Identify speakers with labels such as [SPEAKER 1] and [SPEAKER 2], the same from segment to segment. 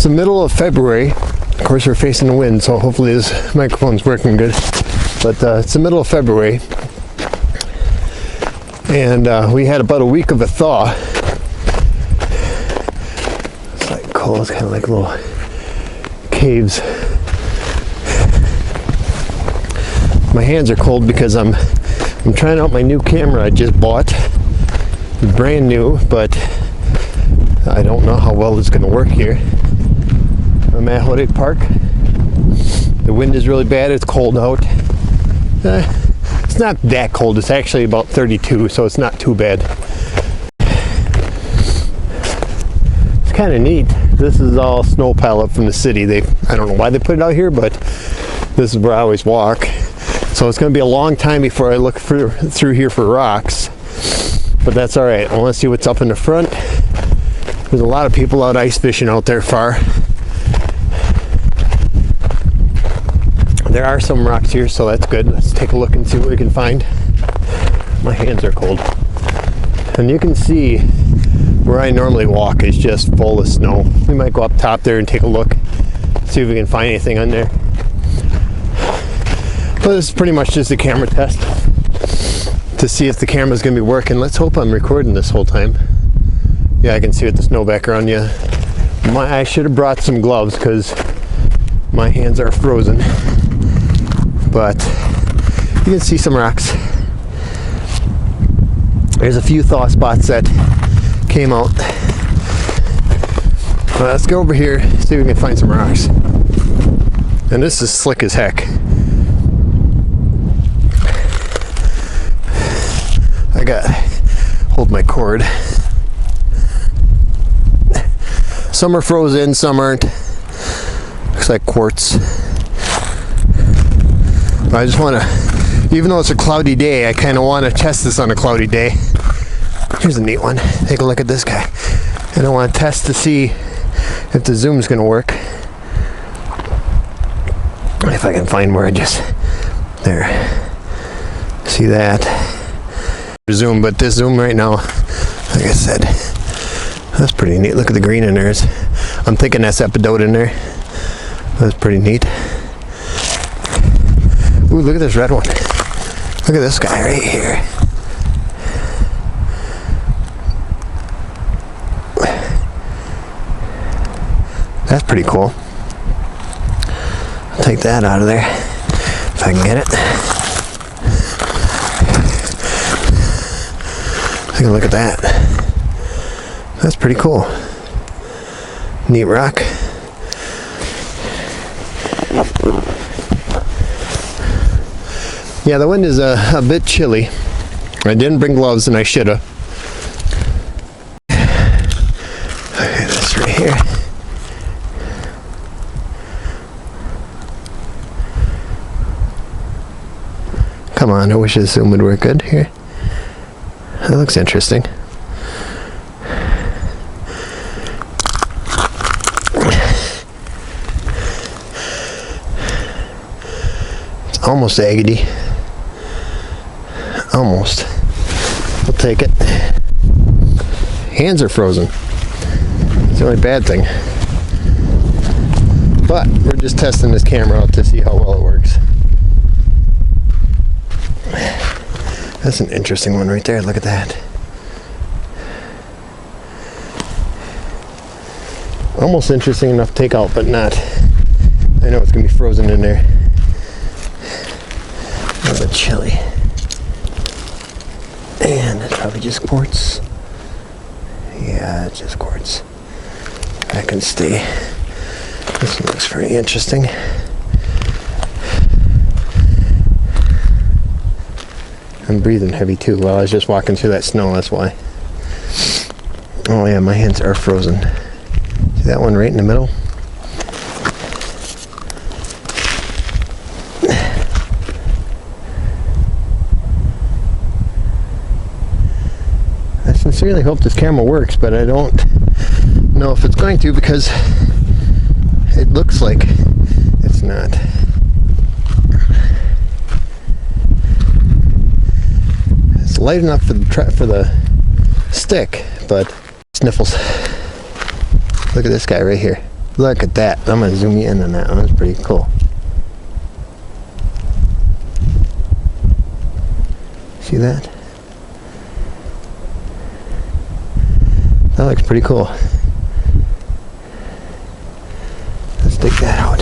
[SPEAKER 1] the middle of February. Of course, we're facing the wind, so hopefully this microphone's working good. But it's the middle of February, and we had about a week of a thaw. It's like cold. It's kind of like little caves. My hands are cold because I'm trying out my new camera I just bought. It's brand new, but I don't know how well it's going to work here. I'm at Horak Park. The wind is really bad. It's cold out. It's not that cold. It's actually about 32, so it's not too bad. It's kind of neat. This is all snow pile up from the city. I don't know why they put it out here, but this is where I always walk. So it's going to be a long time before I look through here for rocks. But that's all right. I want to see what's up in the front. There's a lot of people out ice fishing out there far. There are some rocks here, so that's good. Let's take a look and see what we can find. My hands are cold. And you can see where I normally walk is just full of snow. We might go up top there and take a look, see if we can find anything on there. But this is pretty much just a camera test to see if the camera's going to be working. Let's hope I'm recording this whole time. Yeah, I can see with the snow background. Yeah, I should have brought some gloves because my hands are frozen. But you can see some rocks. There's a few thaw spots that came out. Well, let's go over here, see if we can find some rocks. And this is slick as heck. I got hold my cord. Some are frozen, some aren't. Looks like quartz. But I just want to, even though it's a cloudy day, I kind of want to test this on a cloudy day. Here's a neat one. Take a look at this guy. And I want to test to see if the zoom's going to work. If I can find where I just, there. See that? Zoom, but this zoom right now, like I said, that's pretty neat. Look at the green in there. I'm thinking that's epidote in there. That's pretty neat. Ooh, look at this red one. Look at this guy right here. That's pretty cool. I'll take that out of there if I can get it. Take a look at that. That's pretty cool. Neat rock. Yeah, the wind is a bit chilly. I didn't bring gloves and I should have. Okay, that's right here. Come on, I wish this zoom would work good here. That looks interesting. It's almost agate-y. Almost. We'll take it. Hands are frozen. It's the only bad thing. But we're just testing this camera out to see how well it works. That's an interesting one right there. Look at that. Almost interesting enough to take out, but not. I know it's going to be frozen in there. A little bit chilly. And it's probably just quartz. Yeah, it's just quartz. That can stay. This one looks pretty interesting. I'm breathing heavy too. Well, I was just walking through that snow, that's why. Oh yeah, my hands are frozen. See that one right in the middle? I sincerely hope this camera works, but I don't know if it's going to because it looks like it's not. It's light enough for the stick, but sniffles. Look at this guy right here. Look at that. I'm going to zoom you in on that one. That's pretty cool. See that? That looks pretty cool. Let's take that out.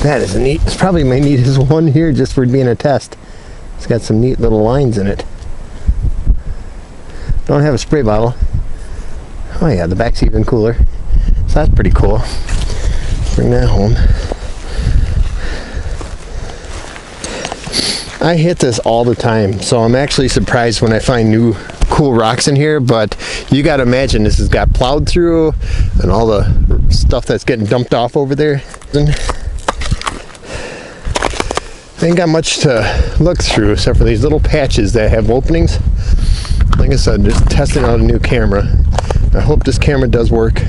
[SPEAKER 1] That is neat. It's probably my neatest one here just for being a test. It's got some neat little lines in it. Don't have a spray bottle. Oh yeah, the back's even cooler. So that's pretty cool. Bring that home. I hit this all the time, so I'm actually surprised when I find new cool rocks in here, but you gotta imagine this has got plowed through and all the stuff that's getting dumped off over there. Ain't got much to look through except for these little patches that have openings. Like I said, just testing out a new camera. I hope this camera does work.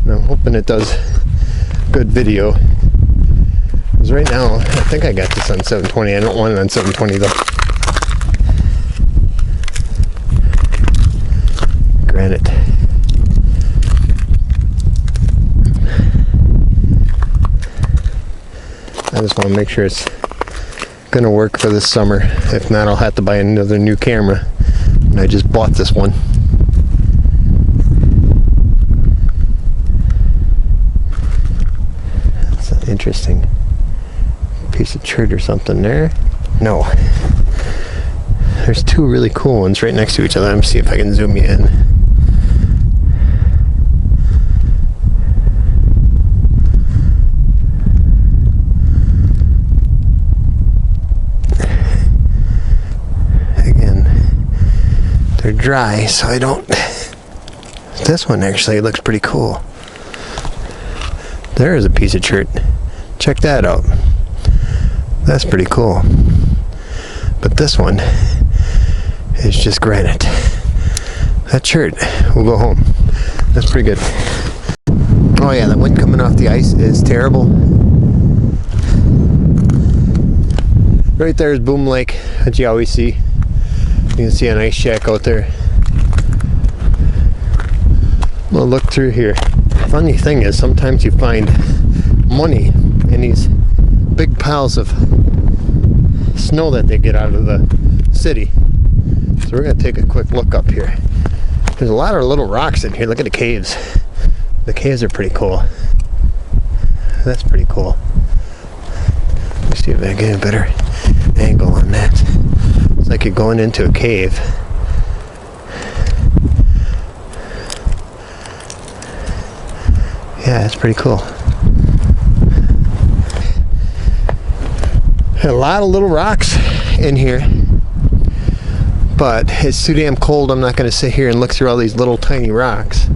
[SPEAKER 1] And I'm hoping it does good video. Because right now, I think I got this on 720. I don't want it on 720 though. Granite. I just want to make sure it's gonna work for this summer. If not, I'll have to buy another new camera. And I just bought this one. That's an interesting piece of chert or something there. No. There's two really cool ones right next to each other. Let me see if I can zoom you in. They're dry, so I don't. This one actually looks pretty cool. There is a piece of chert. Check that out. That's pretty cool. But this one is just granite. That chert will go home. That's pretty good. Oh yeah, the wind coming off the ice is terrible. Right there is Boom Lake that you always see. You can see an ice shack out there. We'll look through here. Funny thing is, sometimes you find money in these big piles of snow that they get out of the city. So we're going to take a quick look up here. There's a lot of little rocks in here. Look at the caves. The caves are pretty cool. That's pretty cool. Let me see if I can get a better angle on that. It's like you're going into a cave. Yeah, it's pretty cool. A lot of little rocks in here, but it's too damn cold. I'm not going to sit here and look through all these little tiny rocks,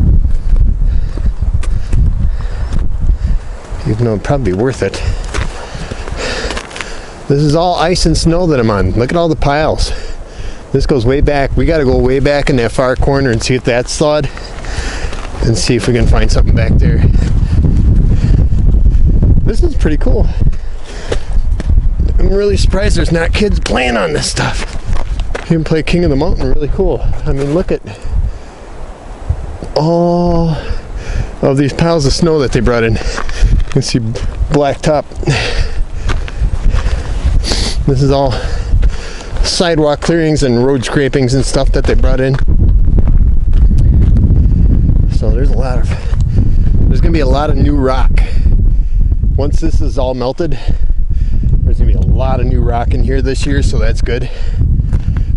[SPEAKER 1] even though it'd probably be worth it. This is all ice and snow that I'm on. Look at all the piles. This goes way back. We got to go way back in that far corner and see if that's thawed, and see if we can find something back there. This is pretty cool. I'm really surprised there's not kids playing on this stuff. You can play King of the Mountain really cool. I mean, look at all of these piles of snow that they brought in. You can see blacktop. This is all sidewalk clearings and road scrapings and stuff that they brought in. So there's gonna be a lot of new rock. Once this is all melted, there's gonna be a lot of new rock in here this year, so that's good.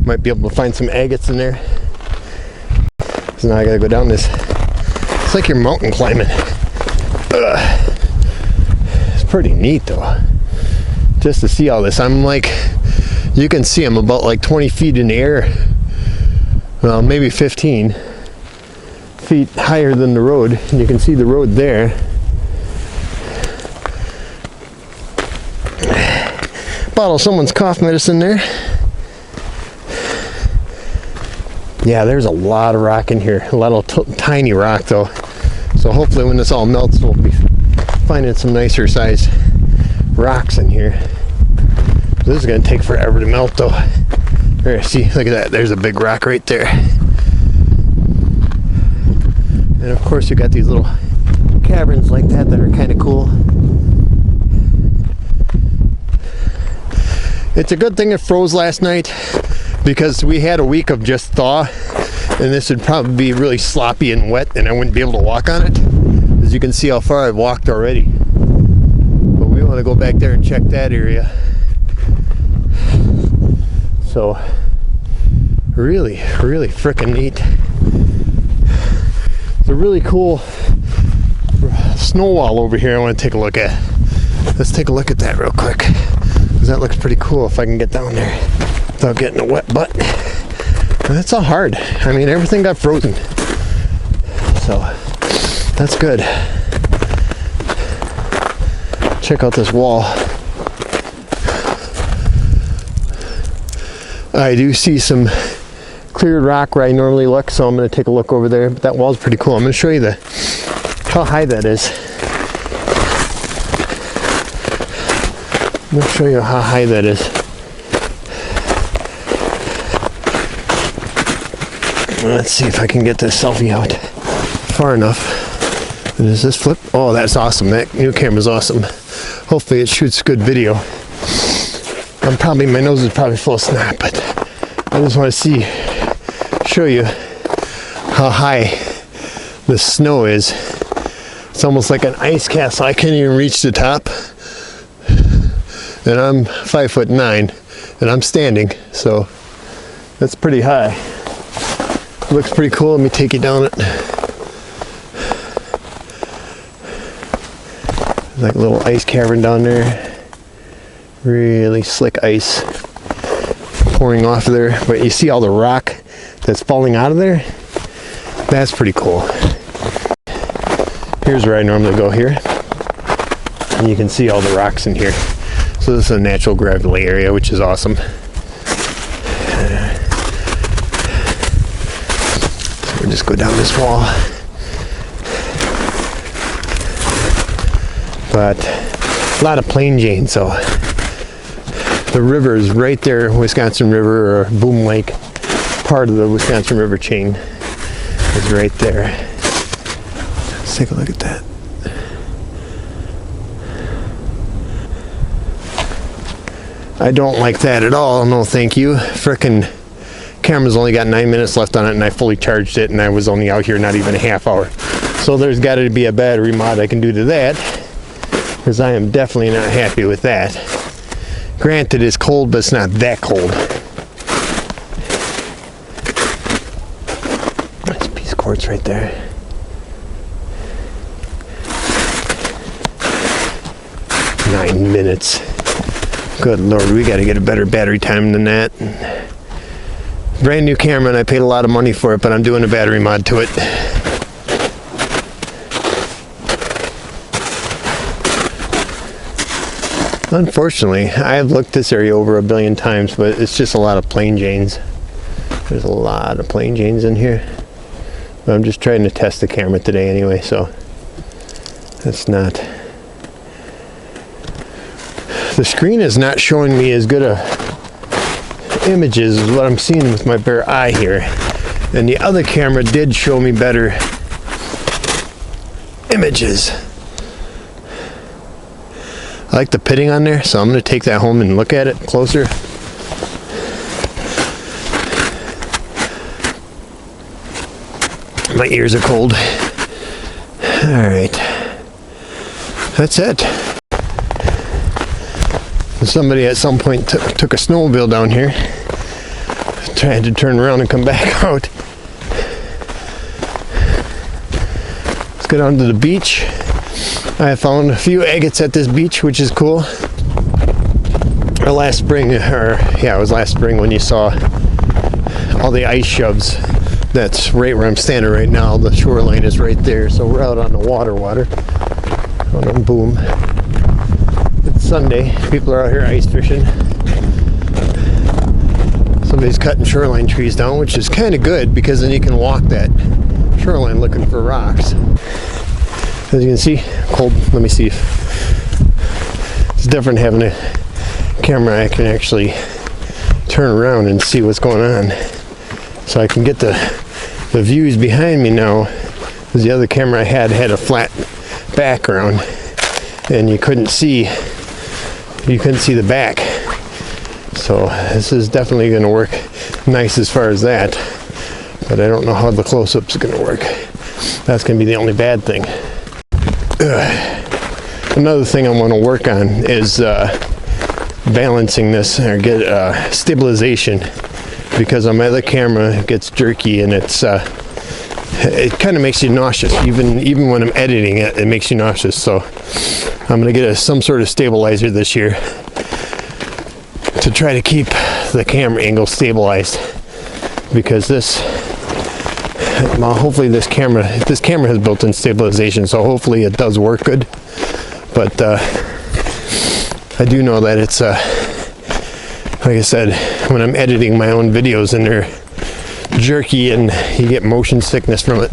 [SPEAKER 1] Might be able to find some agates in there. So now I gotta go down this. It's like you're mountain climbing. Ugh. It's pretty neat though. Just to see all this. I'm like, you can see I'm about like 20 feet in the air. Well, maybe 15 feet higher than the road. And you can see the road there. Bottle of someone's cough medicine there. Yeah, there's a lot of rock in here. A lot of tiny rock though. So hopefully when this all melts, we'll be finding some nicer size rocks in here. This is going to take forever to melt though. There, see, look at that. There's a big rock right there. And of course course, you got these little caverns like that that are kind of cool. It's a good thing it froze last night because we had a week of just thaw, and this would probably be really sloppy and wet and I wouldn't be able to walk on it. As you can see how far I've walked already. But we want to go back there and check that area. So really freaking neat. It's a really cool snow wall over here I want to take a look at. Let's take a look at that real quick, because that looks pretty cool if I can get down there without getting a wet butt. And that's all hard. I mean, everything got frozen. So that's good. Check out this wall. I do see some cleared rock where I normally look, so I'm going to take a look over there. But that wall's pretty cool. I'm going to show you how high that is. I'm going to show you how high that is. Let's see if I can get this selfie out far enough. And does this flip? Oh, that's awesome. That new camera's awesome. Hopefully it shoots good video. My nose is probably full of snot, but I just want to show you how high the snow is. It's almost like an ice castle. I can't even reach the top. And I'm 5'9" and I'm standing, so that's pretty high. Looks pretty cool. Let me take you down it. There's like a little ice cavern down there. Really slick ice pouring off of there, but you see all the rock that's falling out of there? That's pretty cool. Here's where I normally go here, and you can see all the rocks in here. So this is a natural gravelly area, which is awesome. So we'll just go down this wall. But a lot of plain Jane, so the river is right there, Wisconsin River, or Boom Lake, part of the Wisconsin River chain is right there. Let's take a look at that. I don't like that at all, no thank you. Frickin' camera's only got 9 minutes left on it and I fully charged it and I was only out here not even a half hour. So there's got to be a battery mod I can do to that, because I am definitely not happy with that. Granted, it's cold, but it's not that cold. Nice piece of quartz right there. Nine minutes. Good Lord, we got to get a better battery time than that. Brand new camera, and I paid a lot of money for it, but I'm doing a battery mod to it. Unfortunately, I have looked this area over 1 billion times, but it's just a lot of plain Janes. There's a lot of plain Janes in here. But I'm just trying to test the camera today anyway, so that's not... The screen is not showing me as good a images as what I'm seeing with my bare eye here. And the other camera did show me better images. I like the pitting on there, so I'm going to take that home and look at it closer. My ears are cold. Alright. That's it. Somebody at some point took a snowmobile down here. Tried to turn around and come back out. Let's go down to the beach. I found a few agates at this beach, which is cool. Last spring, it was last spring when you saw all the ice shoves. That's right where I'm standing right now. The shoreline is right there, so we're out on the water. Out on Boom. It's Sunday. People are out here ice fishing. Somebody's cutting shoreline trees down, which is kind of good because then you can walk that shoreline looking for rocks. As you can see, cold. Let me see. It's different having a camera I can actually turn around and see what's going on. So I can get the views behind me now because the other camera I had a flat background and you couldn't see the back. So this is definitely going to work nice as far as that, but I don't know how the close-up's going to work. That's going to be the only bad thing. Another thing I want to work on is balancing this, or get stabilization, because on my other camera it gets jerky and it kind of makes you nauseous. Even when I'm editing it, it makes you nauseous. So I'm going to get some sort of stabilizer this year to try to keep the camera angle stabilized, because hopefully this camera has built-in stabilization, so hopefully it does work good. But I do know that it's like I said, when I'm editing my own videos and they're jerky and you get motion sickness from it.